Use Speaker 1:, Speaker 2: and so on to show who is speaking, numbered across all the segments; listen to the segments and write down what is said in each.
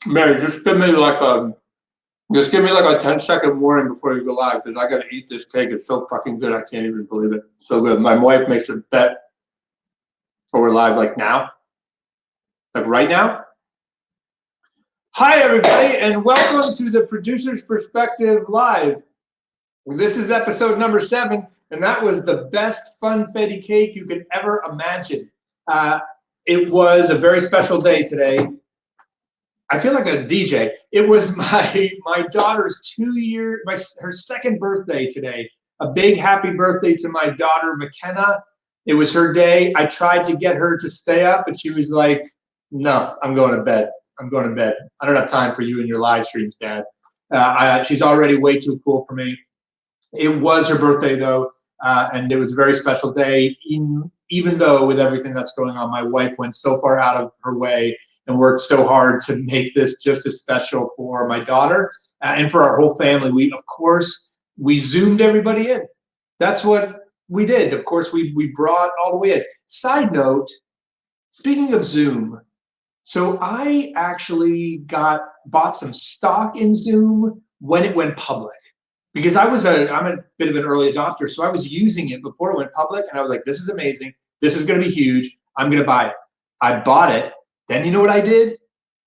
Speaker 1: Mary, just give me like a 10-second warning before you go live because I got to eat this cake. It's so fucking good. I can't even believe it. So good. My wife makes a bet for we're live like now, like right now. Hi, everybody, and welcome to the Producer's Perspective Live. This is episode number 7, and that was the best funfetti cake you could ever imagine. It was a very special day today. I feel like a DJ. It was my daughter's her second birthday today. A big happy birthday to my daughter McKenna. It was her day. I tried to get her to stay up, but she was like, "No, I'm going to bed. I'm going to bed. I don't have time for you and your live streams, Dad." She's already way too cool for me. It was her birthday though, and it was a very special day. Even though with everything that's going on, my wife went so far out of her way and worked so hard to make this just as special for my daughter and for our whole family. We Zoomed everybody in. That's what we did. Of course, we brought all the way in. Side note, speaking of Zoom, so I actually bought some stock in Zoom when it went public. Because I'm a bit of an early adopter, so I was using it before it went public, and I was like, this is amazing. This is going to be huge. I'm going to buy it. I bought it. Then you know what I did?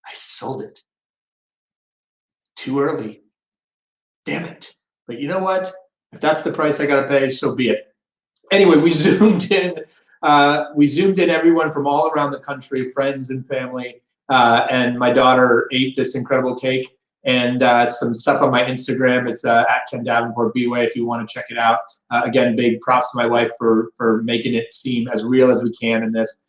Speaker 1: I sold it. Too early. Damn it. But you know what? If that's the price I got to pay, so be it. Anyway, we zoomed in. We zoomed in everyone from all around the country, friends and family, and my daughter ate this incredible cake. And some stuff on my Instagram. It's at Ken Davenport Bway if you want to check it out. Again, big props to my wife for making it seem as real as we can in this.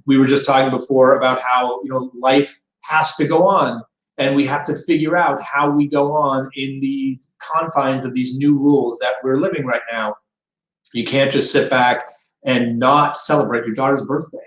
Speaker 1: We were just talking before about how life has to go on, and we have to figure out how we go on in these confines of these new rules that we're living right now. You can't just sit back and not celebrate your daughter's birthday.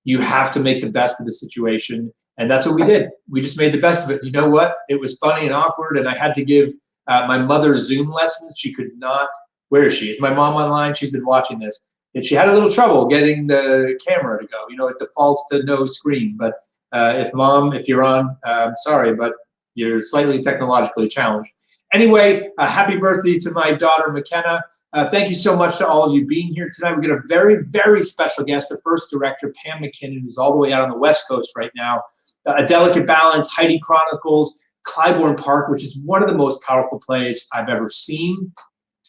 Speaker 1: You have to make the best of the situation. And that's what we did. We just made the best of it. You know what? It was funny and awkward, and I had to give my mother Zoom lessons. She could not. Where is she? Is my mom online? She's been watching this. And she had a little trouble getting the camera to go. It defaults to no screen. But if you're on, I'm sorry, but you're slightly technologically challenged. Anyway, happy birthday to my daughter, McKenna. Thank you so much to all of you being here tonight. We got a very, very special guest, the first director, Pam MacKinnon, who's all the way out on the West Coast right now. A Delicate Balance, Heidi Chronicles, Clybourne Park, which is one of the most powerful plays I've ever seen,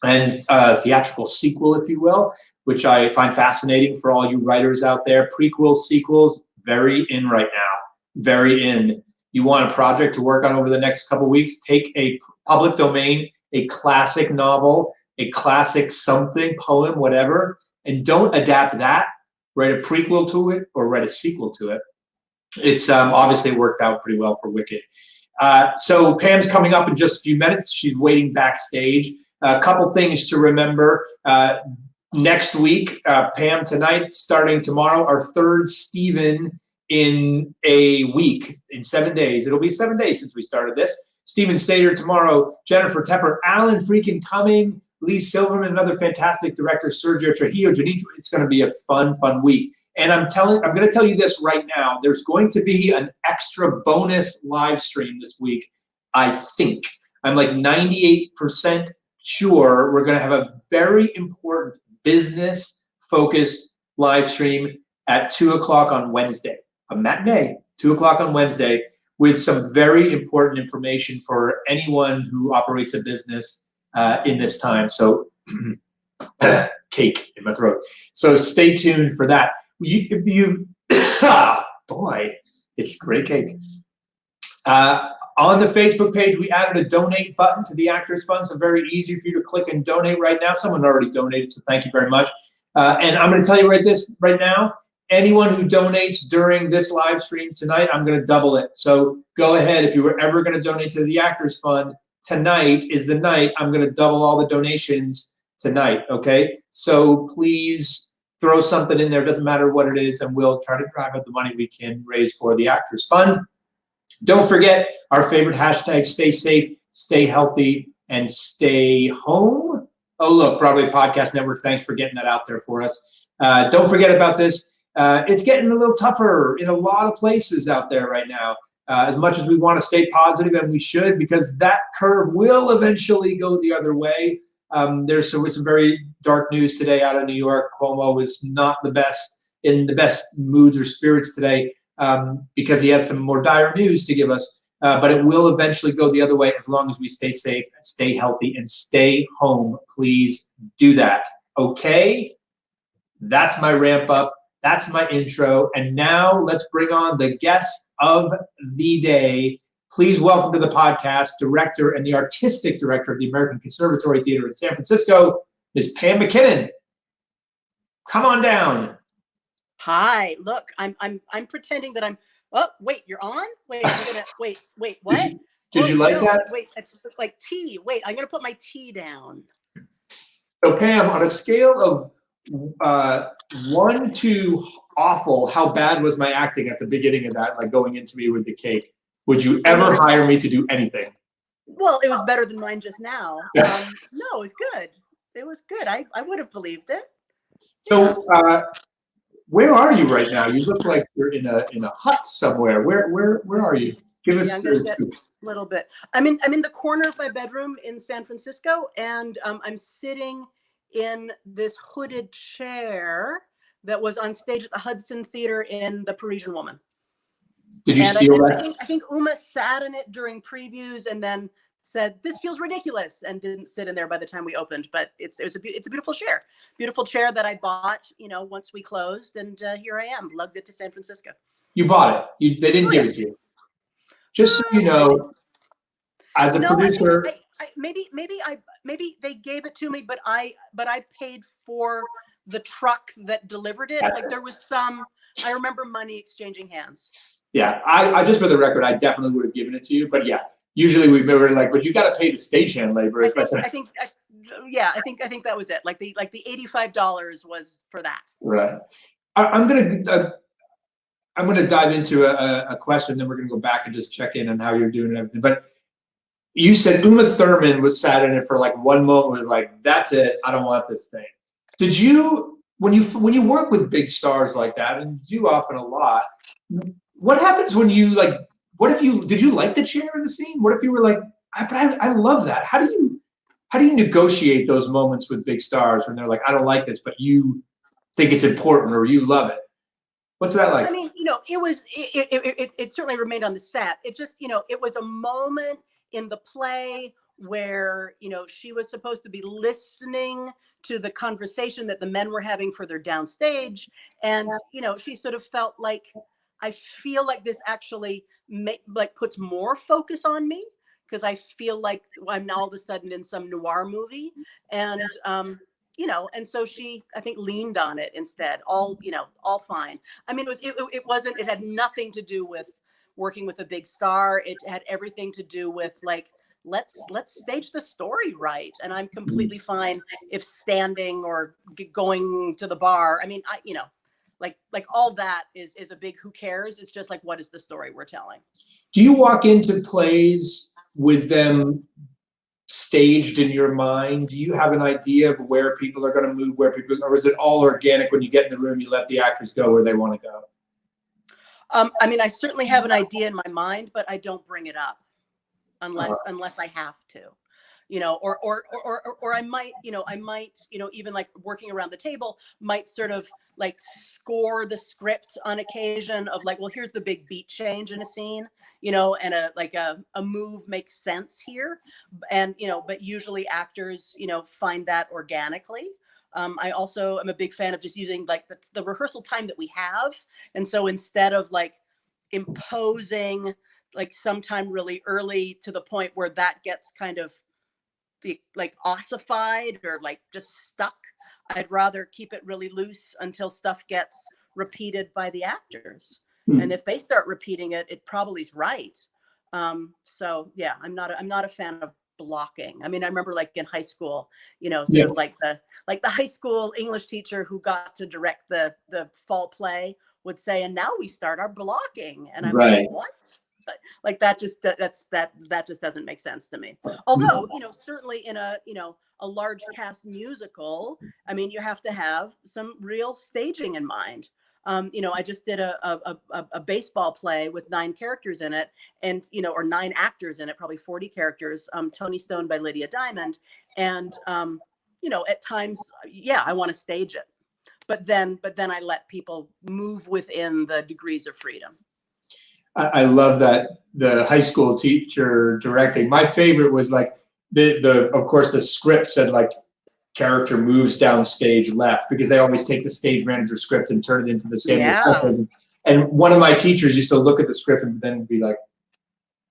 Speaker 1: and theatrical sequel, if you will, which I find fascinating for all you writers out there. Prequels, sequels, very in right now, very in. You want a project to work on over the next couple weeks, take a public domain, a classic novel, a classic something, poem, whatever, and don't adapt that, write a prequel to it or write a sequel to it. It's obviously worked out pretty well for Wicked. So Pam's coming up in just a few minutes. She's waiting backstage. A couple things to remember. Next week, Pam tonight, starting tomorrow, our third Stephen in a week, in 7 days. It'll be 7 days since we started this. Stephen Sater tomorrow, Jennifer Tepper, Alan freaking Cumming, Lee Silverman, another fantastic director, Sergio Trujillo, Janine. It's going to be a fun week. And I'm going to tell you this right now. There's going to be an extra bonus live stream this week, I think. I'm like 98% sure we're going to have a very important business-focused live stream at 2 o'clock on Wednesday, a matinee, 2 o'clock on Wednesday, with some very important information for anyone who operates a business in this time. So, cake in my throat. So stay tuned for that. Boy, it's great cake. On the Facebook page, we added a donate button to the Actors Fund, so very easy for you to click and donate right now. Someone already donated, so thank you very much. And I'm going to tell you right now, anyone who donates during this live stream tonight, I'm going to double it. So go ahead. If you were ever going to donate to the Actors Fund, tonight is the night I'm going to double all the donations tonight, okay? So please throw something in there, doesn't matter what it is, and we'll try to drive out the money we can raise for the Actors Fund. Don't forget our favorite hashtag, stay safe, stay healthy, and stay home. Oh, look, Broadway Podcast Network, thanks for getting that out there for us. Don't forget about this. It's getting a little tougher in a lot of places out there right now. as much as we want to stay positive, and we should, because that curve will eventually go the other way. There's some very dark news today out of New York. Cuomo was not in the best moods or spirits today because he had some more dire news to give us. But it will eventually go the other way as long as we stay safe, and stay healthy, and stay home. Please do that. Okay? That's my ramp up. That's my intro. And now let's bring on the guest of the day. Please welcome to the podcast, director and the artistic director of the American Conservatory Theater in San Francisco, Ms. Pam MacKinnon. Come on down.
Speaker 2: Hi. Look, I'm pretending that I'm. Oh, wait, you're on? Wait, I'm gonna wait. What?
Speaker 1: Did you like that?
Speaker 2: Wait, it's like tea. Wait, I'm gonna put my tea down.
Speaker 1: So Pam, on a scale of 1 to awful, how bad was my acting at the beginning of that, like going into me with the cake? Would you ever hire me to do anything?
Speaker 2: Well, it was better than mine just now. No, it was good. It was good. I would have believed it.
Speaker 1: So where are you right now? You look like you're in a hut somewhere. Where are you? Give us
Speaker 2: a little bit. I'm in the corner of my bedroom in San Francisco, and I'm sitting in this hooded chair that was on stage at the Hudson Theater in The Parisian Woman.
Speaker 1: Did you steal that?
Speaker 2: I think Uma sat in it during previews and then said, "This feels ridiculous," and didn't sit in there by the time we opened. But it's a beautiful chair that I bought, once we closed, and here I am, lugged it to San Francisco.
Speaker 1: You bought it. They didn't give it to you. Just so you know, as a producer,
Speaker 2: maybe they gave it to me, but I paid for the truck that delivered it. Like there was I remember money exchanging hands.
Speaker 1: Yeah, I just for the record, I definitely would have given it to you. But yeah, usually we were like, but you got to pay the stagehand labor.
Speaker 2: I think that was it. Like the $85 was for that.
Speaker 1: Right. I'm gonna dive into a question, then we're gonna go back and just check in on how you're doing and everything. But you said Uma Thurman sat in it for like one moment, was like, that's it, I don't want this thing. Did you, when you work with big stars like that, and you do often a lot, what happens when you did you like the chair in the scene? What if you were like, I love that. How do you negotiate those moments with big stars when they're like, I don't like this, but you think it's important or you love it? What's that like?
Speaker 2: I mean, it certainly remained on the set. It just, it was a moment in the play where, she was supposed to be listening to the conversation that the men were having further downstage. And, she sort of felt like, I feel like this actually puts more focus on me, because I feel like I'm now all of a sudden in some noir movie. And, and so she, I think, leaned on it instead. All fine. I mean, it had nothing to do with working with a big star. It had everything to do with like, let's stage the story right. And I'm completely fine if standing or going to the bar. I mean, like all that is a big who cares. It's just like, what is the story we're telling?
Speaker 1: Do you walk into plays with them staged in your mind? Do you have an idea of where people are going to move, or is it all organic when you get in the room, you let the actors go where they want to go?
Speaker 2: I mean, I certainly have an idea in my mind, but I don't bring it up unless I have to. Or I might, even like working around the table, might sort of like score the script on occasion of like, well, here's the big beat change in a scene, and a move makes sense here. And, but usually actors, find that organically. I also am a big fan of just using like the rehearsal time that we have. And so instead of like imposing like sometime really early to the point where that gets kind of like ossified or like just stuck, I'd rather keep it really loose until stuff gets repeated by the actors. And if they start repeating it, it probably is right. So yeah, I'm not a fan of blocking. I mean, I remember like in high school, sort of like the high school English teacher who got to direct the fall play would say, and now we start our blocking. And I'm like, what? Like that just doesn't make sense to me. Although, certainly in a large cast musical, I mean, you have to have some real staging in mind. I just did a baseball play with 9 characters in it, and or 9 actors in it, probably 40 characters. Tony Stone by Lydia Diamond, and at times, yeah, I want to stage it, but then I let people move within the degrees of freedom.
Speaker 1: I love that, the high school teacher directing. My favorite was like the of course the script said like character moves down stage left, because they always take the stage manager script and turn it into the same.
Speaker 2: Yeah.
Speaker 1: And one of my teachers used to look at the script and then be like,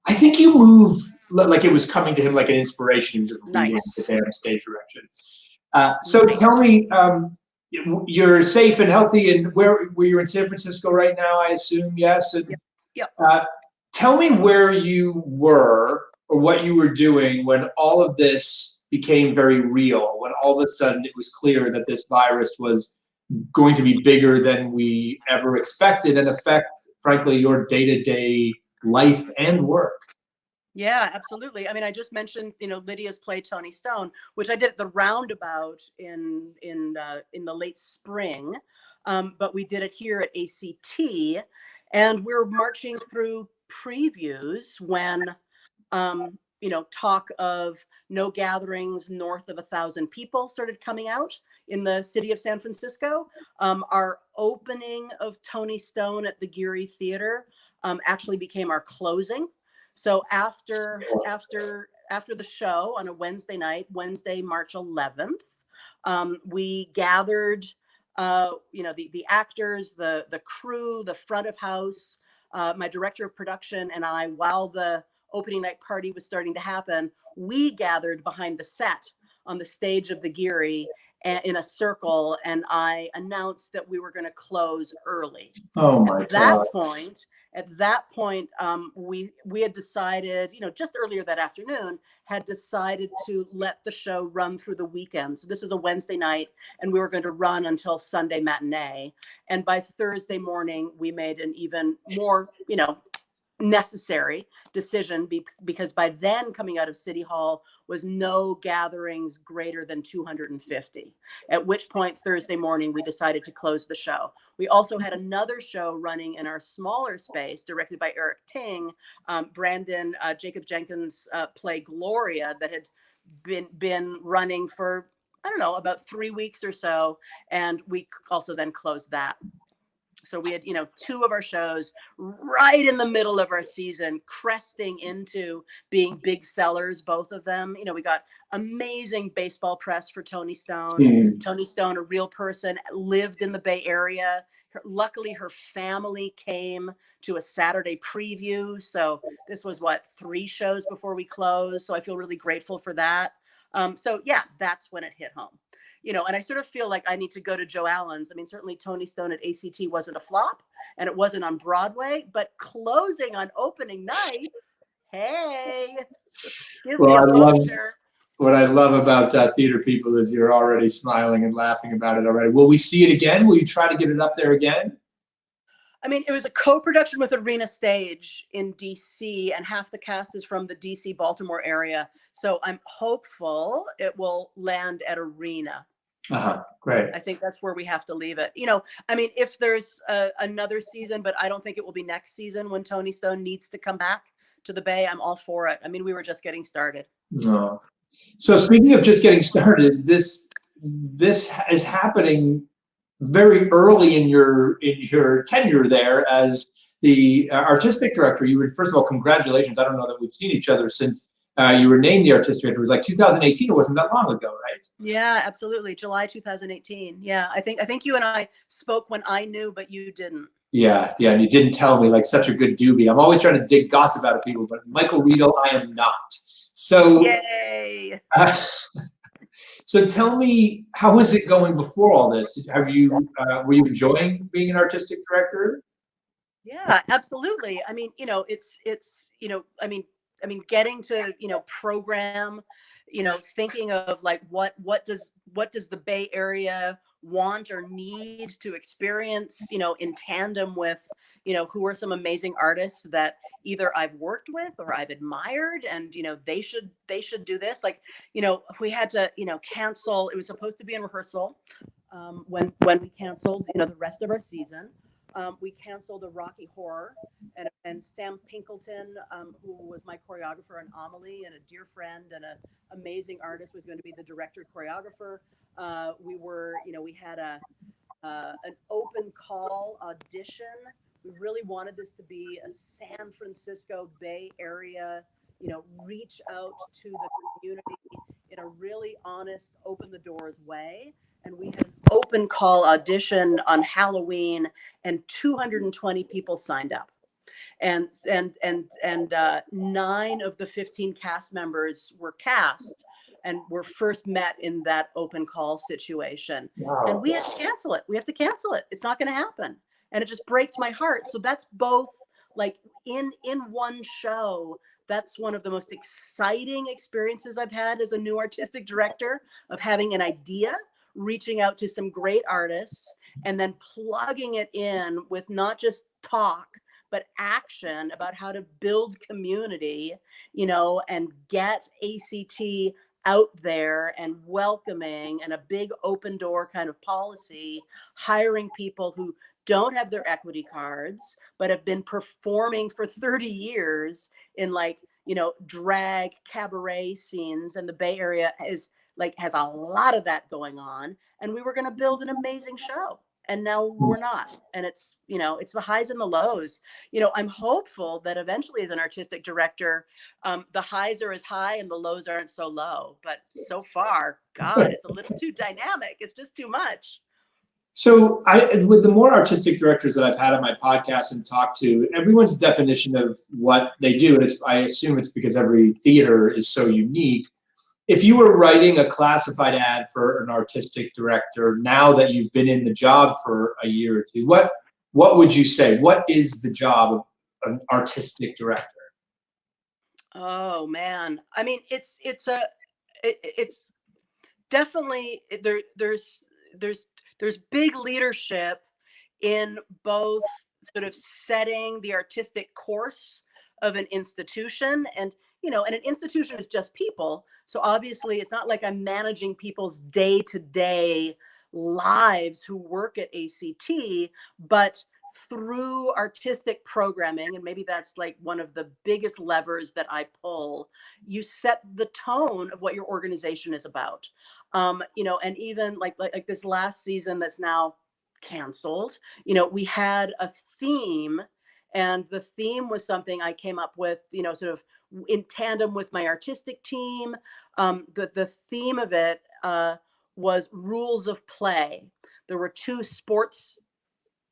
Speaker 1: I think you move, like it was coming to him like an inspiration. He was just reading the damn stage direction. So tell me, you're safe and healthy, and where you're in San Francisco right now, I assume, yes? And,
Speaker 2: yep.
Speaker 1: Tell me where you were or what you were doing when all of this became very real, when all of a sudden it was clear that this virus was going to be bigger than we ever expected and affect, frankly, your day-to-day life and work.
Speaker 2: Yeah, absolutely. I mean, I just mentioned, Lydia's play Tony Stone, which I did at the Roundabout in the late spring, but we did it here at ACT, and we're marching through previews when, talk of no gatherings north of 1,000 people started coming out in the city of San Francisco. Our opening of Tony Stone at the Geary Theater actually became our closing. So after the show on a Wednesday night, Wednesday, March 11th, we gathered, the actors, the crew, the front of house, my director of production, and I, while the opening night party was starting to happen, we gathered behind the set on the stage of the Geary in a circle, and I announced that we were going to close early.
Speaker 1: Oh my God.
Speaker 2: At that point, we had decided, just earlier that afternoon, had decided to let the show run through the weekend. So this was a Wednesday night, and we were going to run until Sunday matinee. And by Thursday morning, we made an even more, necessary decision, because by then coming out of City Hall was no gatherings greater than 250, at which point Thursday morning we decided to close the show. We also had another show running in our smaller space directed by Eric Ting, Brandon Jacob Jenkins' play Gloria, that had been running for, I don't know, about 3 weeks or so, and we also then closed that. So we had, 2 of our shows right in the middle of our season, cresting into being big sellers, both of them. We got amazing baseball press for Tony Stone. Tony Stone, a real person, lived in the Bay Area. Luckily, her family came to a Saturday preview. So this was 3 shows before we closed. So I feel really grateful for that. So yeah, that's when it hit home. And I sort of feel like I need to go to Joe Allen's. I mean, certainly Tony Stone at ACT wasn't a flop, and it wasn't on Broadway, but closing on opening night, hey, give me a poster.
Speaker 1: What I love about theater people is you're already smiling and laughing about it already. Will we see it again? Will you try to get it up there again?
Speaker 2: I mean, it was a co-production with Arena Stage in DC, and half the cast is from the DC Baltimore area. So I'm hopeful it will land at Arena.
Speaker 1: Great.
Speaker 2: I think that's where we have to leave it. I mean, if there's another season, but I don't think it will be next season when Tony Stone needs to come back to the Bay, I'm all for it. I mean, we were just getting started.
Speaker 1: Oh. So speaking of just getting started, this is happening very early in your tenure there as the artistic director. You would, first of all, congratulations. I don't know that we've seen each other since you were named the artistic director. It was like 2018. It wasn't that long ago, right?
Speaker 2: Yeah, absolutely. July 2018. Yeah, I think you and I spoke when I knew, but you didn't.
Speaker 1: Yeah, and you didn't tell me, like such a good doobie. I'm always trying to dig gossip out of people, but Michael Riedel, I am not. So,
Speaker 2: yay!
Speaker 1: So tell me, how was it going before all this? Were you enjoying being an artistic director?
Speaker 2: Yeah, absolutely. I mean, it's I mean, getting to, program, thinking of like what does the Bay Area want or need to experience, in tandem with, who are some amazing artists that either I've worked with or I've admired, and they should do this. Like, we had to, cancel. It was supposed to be in rehearsal when we canceled, the rest of our season. We canceled a Rocky Horror, and Sam Pinkleton, who was my choreographer on Amelie and a dear friend and an amazing artist, was going to be the director choreographer. We had an open call audition. We really wanted this to be a San Francisco Bay Area, reach out to the community in a really honest, open the doors way. And we had an open call audition on Halloween, and 220 people signed up. And 9 of the 15 cast members were cast and were first met in that open call situation.
Speaker 1: Wow.
Speaker 2: And we had to cancel it. We have to cancel it. It's not going to happen. And it just breaks my heart. So that's both like in one show. That's one of the most exciting experiences I've had as a new artistic director, of having an idea, reaching out to some great artists, and then plugging it in with not just talk, but action about how to build community, and get ACT out there and welcoming, and a big open door kind of policy, hiring people who don't have their equity cards, but have been performing for 30 years in drag cabaret scenes. And the Bay Area has a lot of that going on. And we were going to build an amazing show. And now we're not. And it's the highs and the lows. I'm hopeful that eventually, as an artistic director, the highs are as high and the lows aren't so low. But so far, God, it's a little too dynamic. It's just too much.
Speaker 1: So with the more artistic directors that I've had on my podcast and talked to, everyone's definition of what they do, and I assume it's because every theater is so unique. If you were writing a classified ad for an artistic director, now that you've been in the job for a year or two, what would you say? What is the job of an artistic director?
Speaker 2: Oh man, I mean, it's definitely there's big leadership in both sort of setting the artistic course of an institution. And and an institution is just people. So obviously it's not like I'm managing people's day-to-day lives who work at ACT, but through artistic programming, and maybe that's like one of the biggest levers that I pull, you set the tone of what your organization is about. And even like this last season that's now canceled, we had a theme, and the theme was something I came up with, sort of in tandem with my artistic team. The theme of it was rules of play. There were 2 sports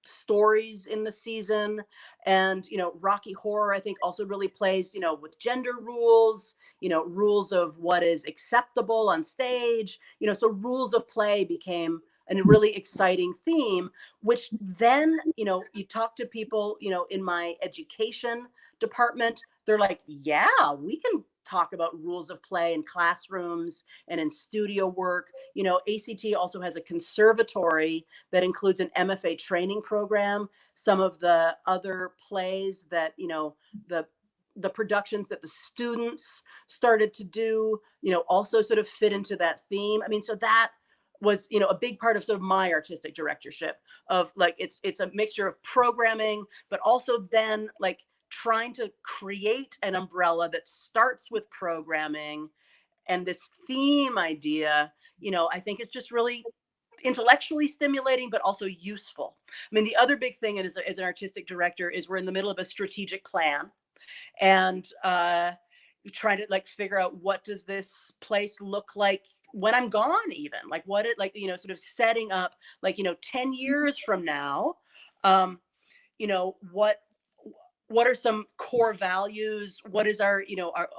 Speaker 2: stories in the season, and Rocky Horror, I think, also really plays with gender rules, rules of what is acceptable on stage, so rules of play became a really exciting theme, which then you talk to people in my education department, they're like, yeah, we can talk about rules of play in classrooms and in studio work. ACT also has a conservatory that includes an MFA training program. Some of the other plays that, the productions that the students started to do, also sort of fit into that theme. I mean, so that was, a big part of sort of my artistic directorship, of like, it's a mixture of programming, but also then like trying to create an umbrella that starts with programming, and this theme idea, I think is just really intellectually stimulating, but also useful. I mean, the other big thing as an artistic director is we're in the middle of a strategic plan, and trying to like figure out, what does this place look like when I'm gone, even like what it like, sort of setting up like, 10 years from now, what are some core values? What is our,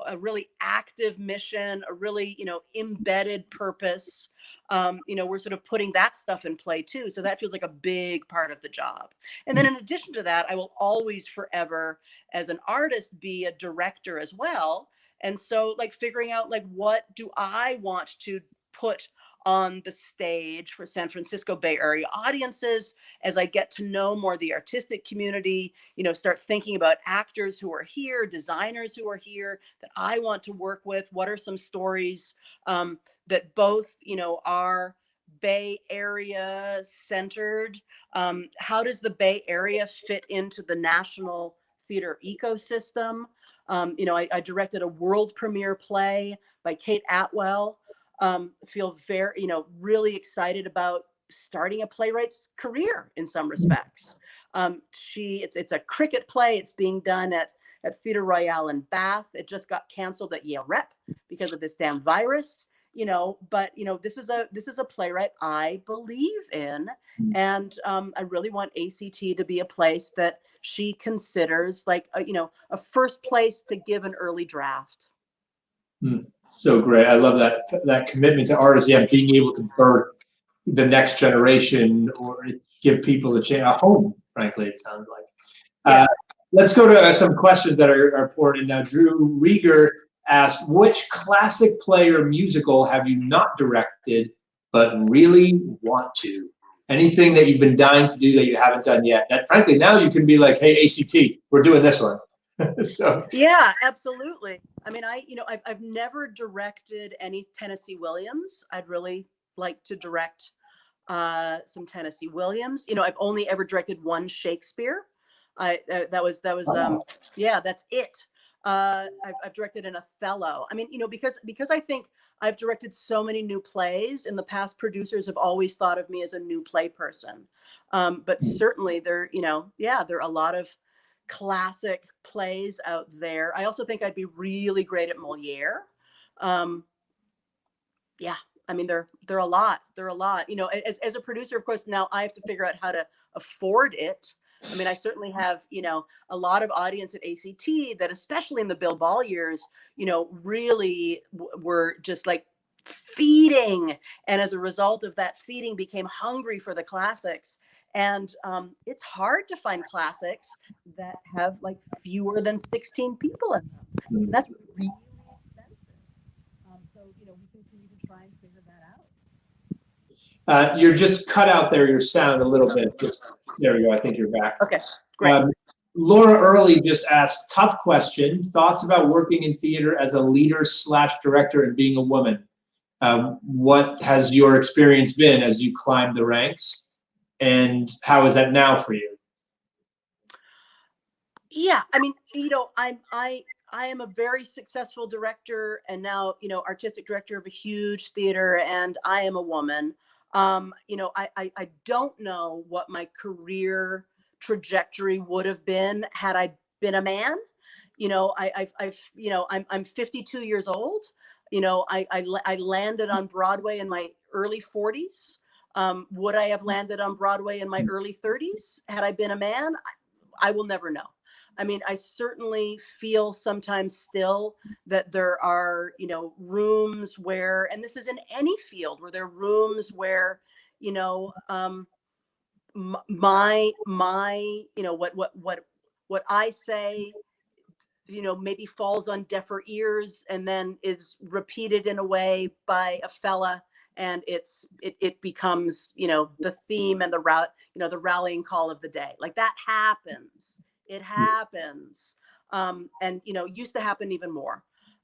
Speaker 2: a really active mission, a really, embedded purpose? We're sort of putting that stuff in play too. So that feels like a big part of the job. And then in addition to that, I will always forever, as an artist, be a director as well. And so like figuring out like, what do I want to put on the stage for San Francisco Bay Area audiences, as I get to know more the artistic community, start thinking about actors who are here, designers who are here that I want to work with. What are some stories that both, are Bay Area centered. How does the Bay Area fit into the national theater ecosystem? I directed a world premiere play by Kate Atwell. Feel very, really excited about starting a playwright's career in some respects. It's a cricket play. It's being done at Theatre Royale in Bath. It just got canceled at Yale Rep because of this damn virus. But this is a playwright I believe in, and I really want ACT to be a place that she considers like a first place to give an early draft.
Speaker 1: So great. I love that commitment to artists. Yeah, being able to birth the next generation or give people a home, frankly, it sounds like.
Speaker 2: Yeah.
Speaker 1: Let's go to some questions that are poured in now. Drew Rieger asked, which classic play or musical have you not directed but really want to? Anything that you've been dying to do that you haven't done yet? That frankly, now you can be like, hey, ACT, we're doing this one. So
Speaker 2: yeah, absolutely. I mean, I've never directed any Tennessee Williams. I'd really like to direct some Tennessee Williams. I've only ever directed one Shakespeare. That was yeah, that's it. I've directed an Othello. I mean, because I think I've directed so many new plays in the past, producers have always thought of me as a new play person. But certainly there are a lot of classic plays out there. I also think I'd be really great at Moliere. Yeah, I mean, they're a lot. They're a lot. As a producer, of course, now I have to figure out how to afford it. I mean, I certainly have, a lot of audience at ACT that, especially in the Bill Ball years, really were just like feeding. And as a result of that feeding, became hungry for the classics. And it's hard to find classics that have like fewer than 16 people in them. That's really expensive. So, we continue to try and figure that out.
Speaker 1: You're just cut out there, your sound a little bit. There we go. I think you're back.
Speaker 2: Okay, great.
Speaker 1: Laura Early just asked, tough question, thoughts about working in theater as a leader / director and being a woman. What has your experience been as you climb the ranks? And how is that now for you?
Speaker 2: Yeah, I mean, I am a very successful director and now, artistic director of a huge theater, and I am a woman. I don't know what my career trajectory would have been had I been a man. I'm 52 years old. I landed on Broadway in my early 40s. Would I have landed on Broadway in my early 30s had I been a man? I will never know. I mean, I certainly feel sometimes still that there are, rooms where, and this is in any field, where there are rooms where, what I say, maybe falls on deafer ears and then is repeated in a way by a fella, and it becomes, the theme and the rallying call of the day. Like that happens. It happens. And, used to happen even more.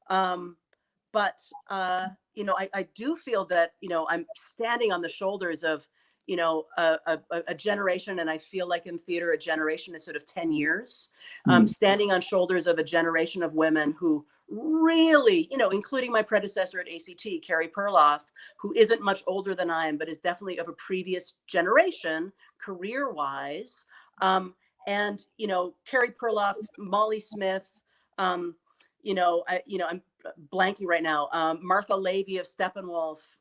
Speaker 2: But I do feel that, I'm standing on the shoulders of, a generation, and I feel like in theater, a generation is sort of 10 years, standing on shoulders of a generation of women who really, including my predecessor at ACT, Carrie Perloff, who isn't much older than I am, but is definitely of a previous generation, career-wise. And, Carrie Perloff, Molly Smith, I'm blanking right now, Martha Lavey of Steppenwolf,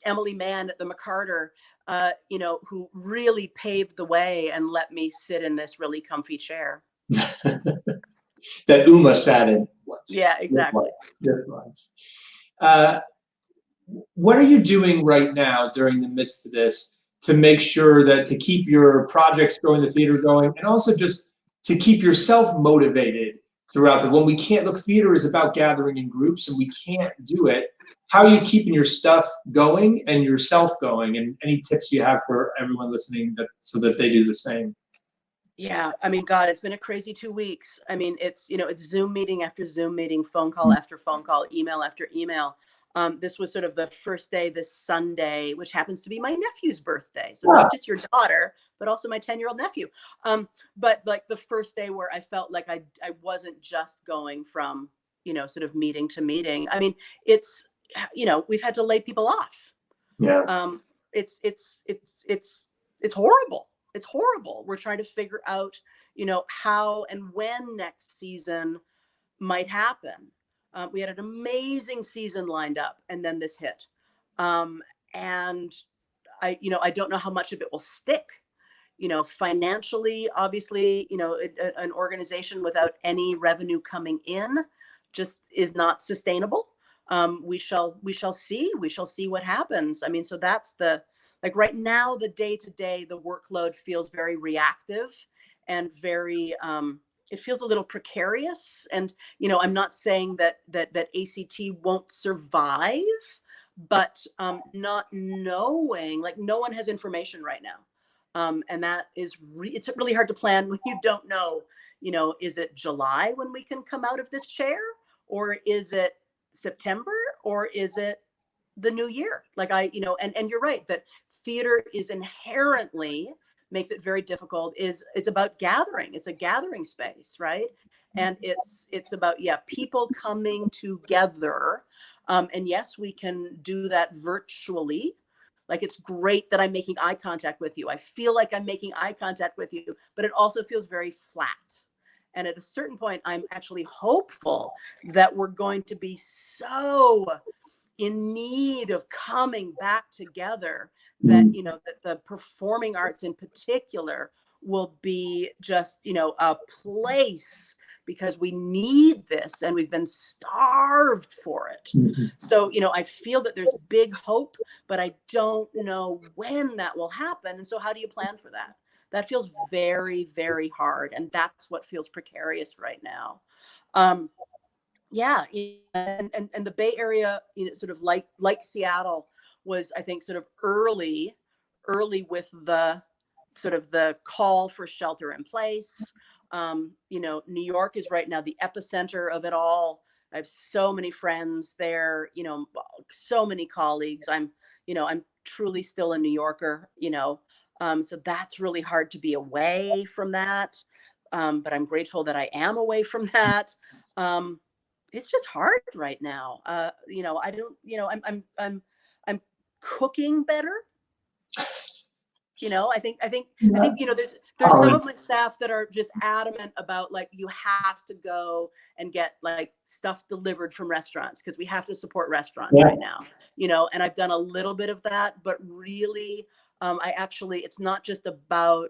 Speaker 2: Emily Mann at the McCarter, who really paved the way and let me sit in this really comfy chair.
Speaker 1: That Uma sat in once.
Speaker 2: Yeah, exactly.
Speaker 1: This once. What are you doing right now during the midst of this to make sure that to keep your projects going, the theater going, and also just to keep yourself motivated throughout when we can't look, theater is about gathering in groups and we can't do it. How are you keeping your stuff going and yourself going? And any tips you have for everyone listening so that they do the same?
Speaker 2: Yeah, I mean, God, it's been a crazy 2 weeks. I mean, it's Zoom meeting after Zoom meeting, phone call after phone call, email after email. This was sort of the first day, this Sunday, which happens to be my nephew's birthday. So
Speaker 1: Yeah.
Speaker 2: not just your daughter, but also my 10-year-old nephew. But like the first day where I felt like I wasn't just going from, sort of meeting to meeting. I mean, it's, we've had to lay people off.
Speaker 1: Yeah.
Speaker 2: It's horrible. It's horrible. We're trying to figure out, how and when next season might happen. We had an amazing season lined up, and then this hit. And I don't know how much of it will stick. Financially, obviously, an organization without any revenue coming in just is not sustainable. We shall see. We shall see what happens. I mean, so that's like right now, the day-to-day, the workload feels very reactive and very, it feels a little precarious. And, I'm not saying that ACT won't survive, but not knowing, like no one has information right now. And that is, it's really hard to plan when you don't know, is it July when we can come out of this chair, or is it September, or is it the new year? Like and you're right that theater is inherently makes it very difficult. It's about gathering. It's a gathering space, right? And it's about people coming together. And yes, we can do that virtually. Like it's great that I'm making eye contact with you. I feel like I'm making eye contact with you, but it also feels very flat. And at a certain point, I'm actually hopeful that we're going to be so in need of coming back together that, that the performing arts in particular will be just, a place, because we need this and we've been starved for it.
Speaker 1: Mm-hmm.
Speaker 2: So, I feel that there's big hope, but I don't know when that will happen. And so how do you plan for that? That feels very, very hard. And that's what feels precarious right now. Yeah, and the Bay Area, sort of like Seattle was, I think, sort of early with the sort of the call for shelter in place. New York is right now the epicenter of it all. I have so many friends there, so many colleagues. I'm truly still a New Yorker, so that's really hard to be away from that. But I'm grateful that I am away from that. It's just hard right now. I don't, I'm cooking better. I think, there's some of my staff that are just adamant about like, you have to go and get like stuff delivered from restaurants because we have to support restaurants right now, and I've done a little bit of that, but really, it's not just about,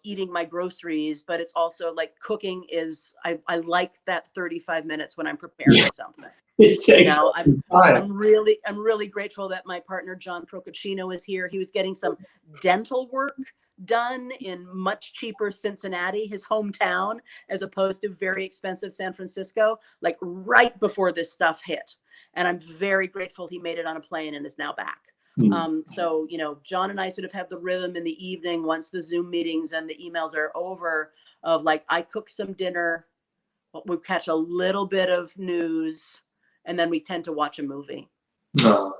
Speaker 2: eating my groceries, but it's also like cooking is, I like that 35 minutes when I'm preparing something.
Speaker 1: It takes time.
Speaker 2: I'm really grateful that my partner, John Procaccino, is here. He was getting some dental work done in much cheaper Cincinnati, his hometown, as opposed to very expensive San Francisco, like right before this stuff hit. And I'm very grateful he made it on a plane and is now back. So, John and I sort of have the rhythm in the evening once the Zoom meetings and the emails are over of like, I cook some dinner, we catch a little bit of news, and then we tend to watch a movie.
Speaker 1: No.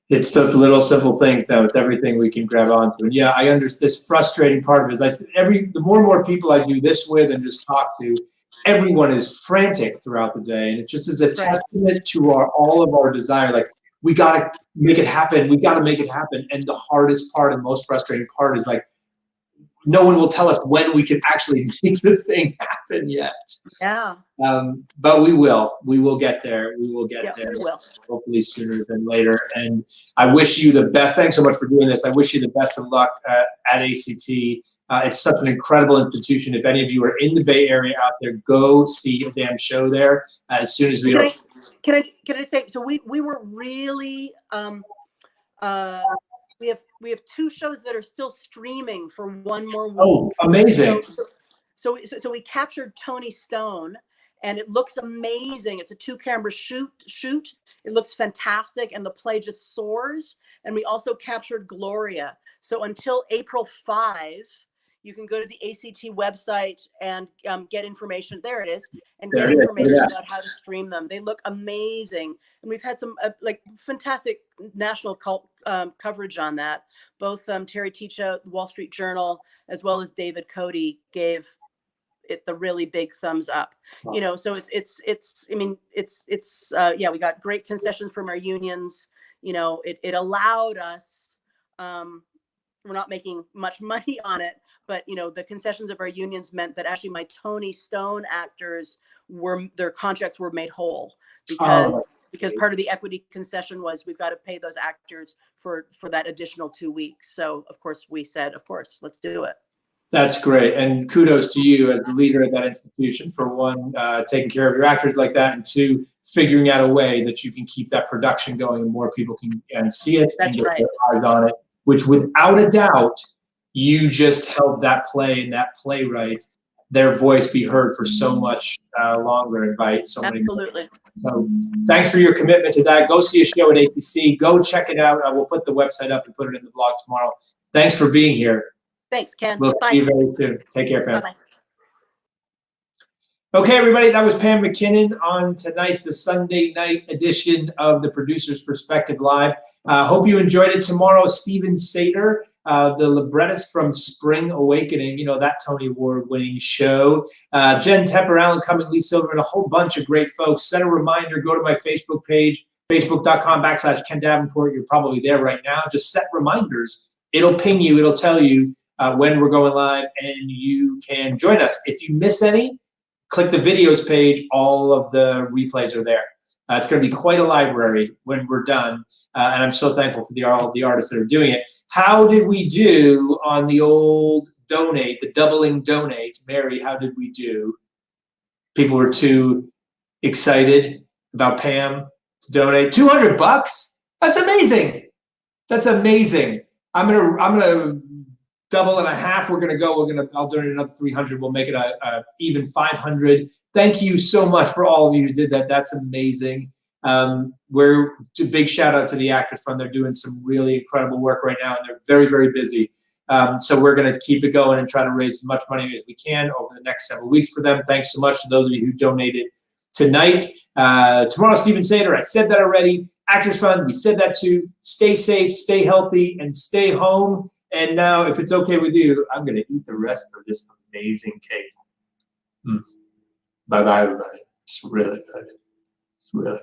Speaker 1: It's those little simple things now. It's everything we can grab onto. And yeah, I understand this frustrating part of it is the more and more people I do this with and just talk to, everyone is frantic throughout the day. And it just is a testament to all of our desire. Like, we got to make it happen. We got to make it happen. And the hardest part and most frustrating part is like, no one will tell us when we can actually make the thing happen yet.
Speaker 2: Yeah.
Speaker 1: But we will get there. We will get there.
Speaker 2: We will.
Speaker 1: Hopefully sooner than later. And I wish you the best. Thanks so much for doing this. I wish you the best of luck at ACT. It's such an incredible institution. If any of you are in the Bay Area out there, go see a damn show there as soon as we are.
Speaker 2: Can I say, so we were really, we have 2 shows that are still streaming for 1 more week.
Speaker 1: Oh, amazing.
Speaker 2: So we captured Tony Stone, and it looks amazing. It's a 2-camera shoot. It looks fantastic, and the play just soars. And we also captured Gloria. So until April 5, you can go to the ACT website and get information. There it is, and
Speaker 1: There
Speaker 2: get
Speaker 1: it is.
Speaker 2: information
Speaker 1: Yeah.
Speaker 2: about how to stream them. They look amazing, and we've had some like fantastic national coverage on that. Both Terry Teacha, the Wall Street Journal, as well as David Cody gave it the really big thumbs up.
Speaker 1: Wow.
Speaker 2: You know, so I mean, yeah, we got great concessions from our unions. You know, it allowed us, we're not making much money on it, but you know, the concessions of our unions meant that actually my Tony Stone actors their contracts were made whole because part of the equity concession was we've got to pay those actors for that additional 2 weeks. So of course we said, of course, let's do it.
Speaker 1: That's great, and kudos to you as the leader of that institution for one, taking care of your actors like that, and two, figuring out a way that you can keep that production going and more people can see it and get their eyes on it, which without a doubt, you just helped that play and that playwright, their voice be heard for so much longer and by so many.
Speaker 2: Absolutely.
Speaker 1: So thanks for your commitment to that. Go see a show at ATC. Go check it out. We'll put the website up and put it in the blog tomorrow. Thanks for being here.
Speaker 2: Thanks, Ken.
Speaker 1: We'll
Speaker 2: Bye.
Speaker 1: see you very soon. Take care, Pam.
Speaker 2: Bye-bye.
Speaker 1: Okay, everybody, that was Pam MacKinnon on tonight's, the Sunday night edition of the Producer's Perspective Live. Hope you enjoyed it. Tomorrow, Stephen Sater, the librettist from Spring Awakening, you know, that Tony Award-winning show. Jen Tepper, Alan Cumming, Lee Silver, and a whole bunch of great folks. Set a reminder, go to my Facebook page, facebook.com/Ken Davenport. You're probably there right now. Just set reminders. It'll ping you. It'll tell you when we're going live, and you can join us. If you miss any, click the videos page. All of the replays are there. It's going to be quite a library when we're done, and I'm so thankful for all the artists that are doing it. How did we do on the old donate, the doubling donate? Mary, how did we do? People were too excited about Pam to donate. $200? That's amazing. That's amazing. I'm gonna double and a half. I'll donate another 300. We'll make it a even 500. Thank you so much for all of you who did that. That's amazing. Big shout out to the Actors Fund. They're doing some really incredible work right now, and they're very, very busy. So we're going to keep it going and try to raise as much money as we can over the next several weeks for them. Thanks so much to those of you who donated tonight. Tomorrow, Stephen Sater, I said that already. Actors Fund, we said that too. Stay safe, stay healthy, and stay home. And now, if it's okay with you, I'm going to eat the rest of this amazing cake. Bye-bye, everybody. It's really good. It's really good.